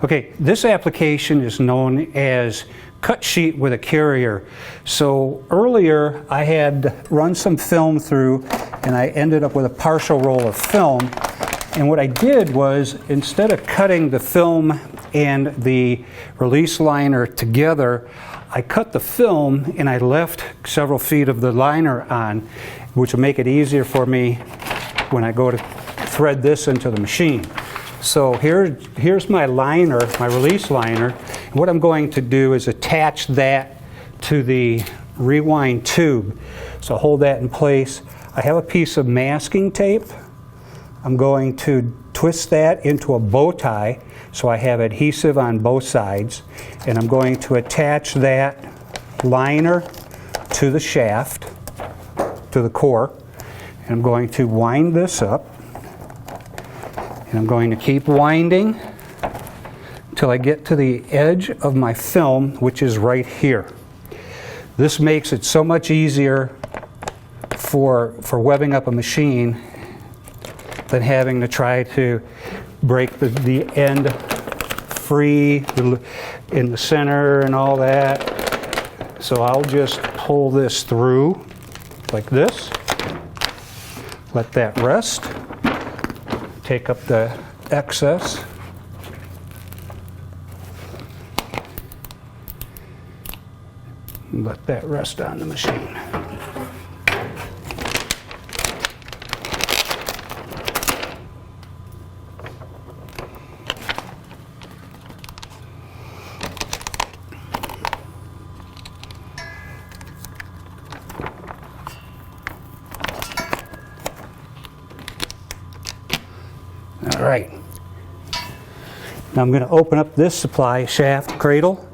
Okay, this application is known as cut sheet with a carrier. So earlier I had run some film through and I ended up with a partial roll of film. And what I did was, instead of cutting the film and the release liner together, I cut the film and I left several feet of the liner on, which will make it easier for me when I go to thread this into the machine. So here's my liner, my release liner. And what I'm going to do is attach that to the rewind tube. So hold that in place. I have a piece of masking tape. I'm going to twist that into a bow tie so I have adhesive on both sides. And I'm going to attach that liner to the shaft, to the core. And I'm going to wind this up. And I'm going to keep winding until I get to the edge of my film, which is right here. This makes it so much easier for webbing up a machine than having to try to break the end free in the center and all that. So I'll just pull this through like this, let that rest. Take up the excess. And let that rest on the machine. All right. Now I'm going to open up this supply shaft cradle,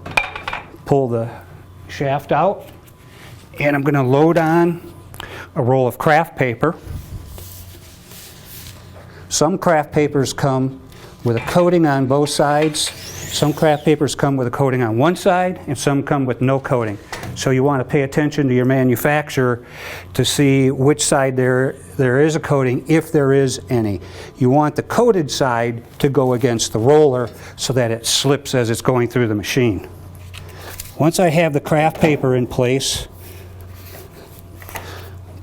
pull the shaft out, and I'm going to load on a roll of craft paper. Some craft papers come with a coating on both sides. Some craft papers come with a coating on one side, and some come with no coating. So you want to pay attention to your manufacturer to see which side there is a coating, if there is any. You want the coated side to go against the roller so that it slips as it's going through the machine. Once I have the craft paper in place,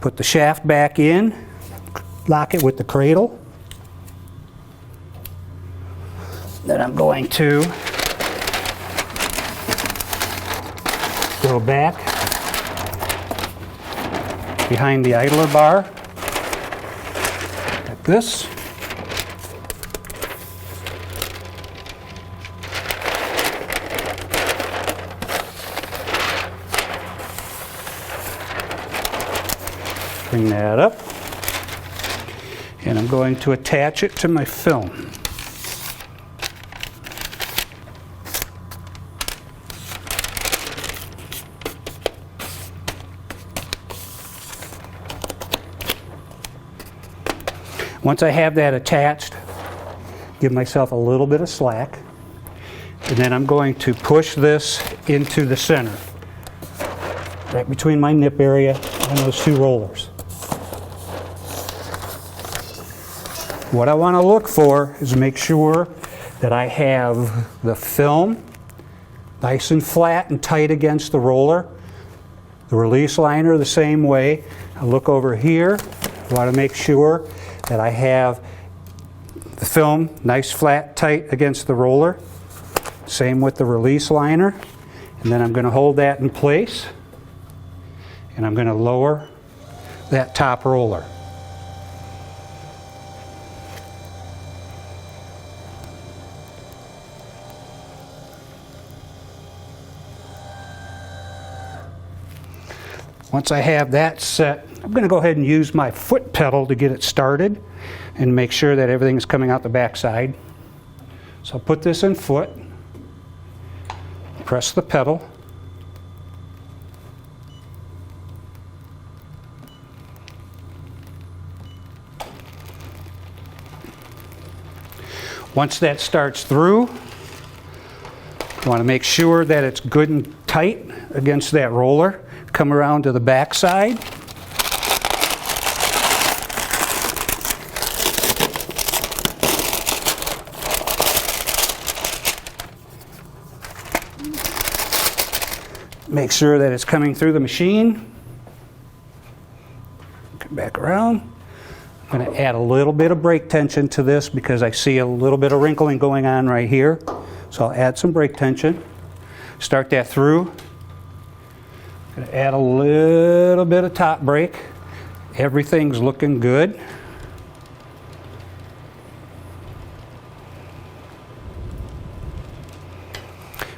put the shaft back in, lock it with the cradle. Then I'm going to go back behind the idler bar, like this. Bring that up, and I'm going to attach it to my film. Once I have that attached, give myself a little bit of slack, and then I'm going to push this into the center, right between my nip area and those two rollers. What I want to look for is make sure that I have the film nice and flat and tight against the roller, the release liner the same way. I look over here, I want to make sure that I have the film nice, flat, tight against the roller. Same with the release liner. And then I'm going to hold that in place, and I'm going to lower that top roller. Once I have that set, I'm going to go ahead and use my foot pedal to get it started and make sure that everything is coming out the back side. So I'll put this in foot, press the pedal, once that starts through, I want to make sure that it's good and tight against that roller. Come around to the back side. Make sure that it's coming through the machine. Come back around. I'm going to add a little bit of brake tension to this because I see a little bit of wrinkling going on right here. So I'll add some brake tension. Start that through. I'm going to add a little bit of top brake. Everything's looking good.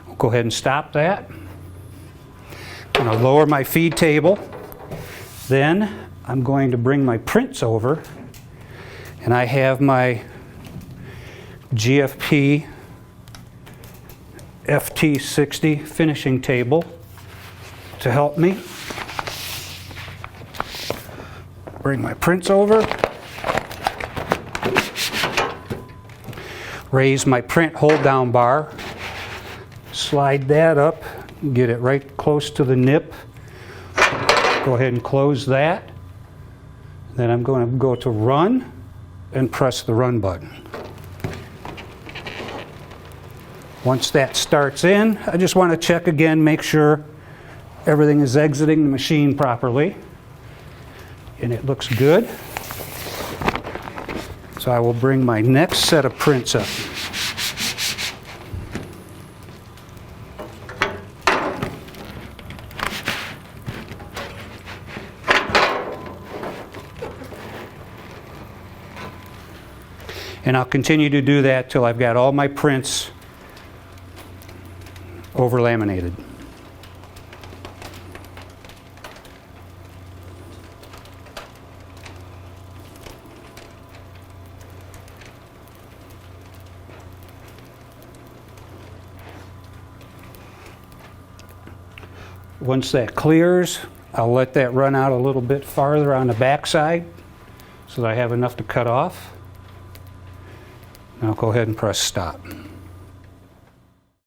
We'll go ahead and stop that. I'm going to lower my feed table. Then I'm going to bring my prints over. And I have my GFP FT60 finishing table to help me. Bring my prints over. Raise my print hold down bar. Slide that up. Get it right close to the nip. Go ahead and close that. Then I'm going to go to run and press the run button. Once that starts in, I just want to check again, make sure everything is exiting the machine properly. And it looks good. So I will bring my next set of prints up. And I'll continue to do that till I've got all my prints over laminated. Once that clears, I'll let that run out a little bit farther on the back side so that I have enough to cut off. I'll go ahead and press stop.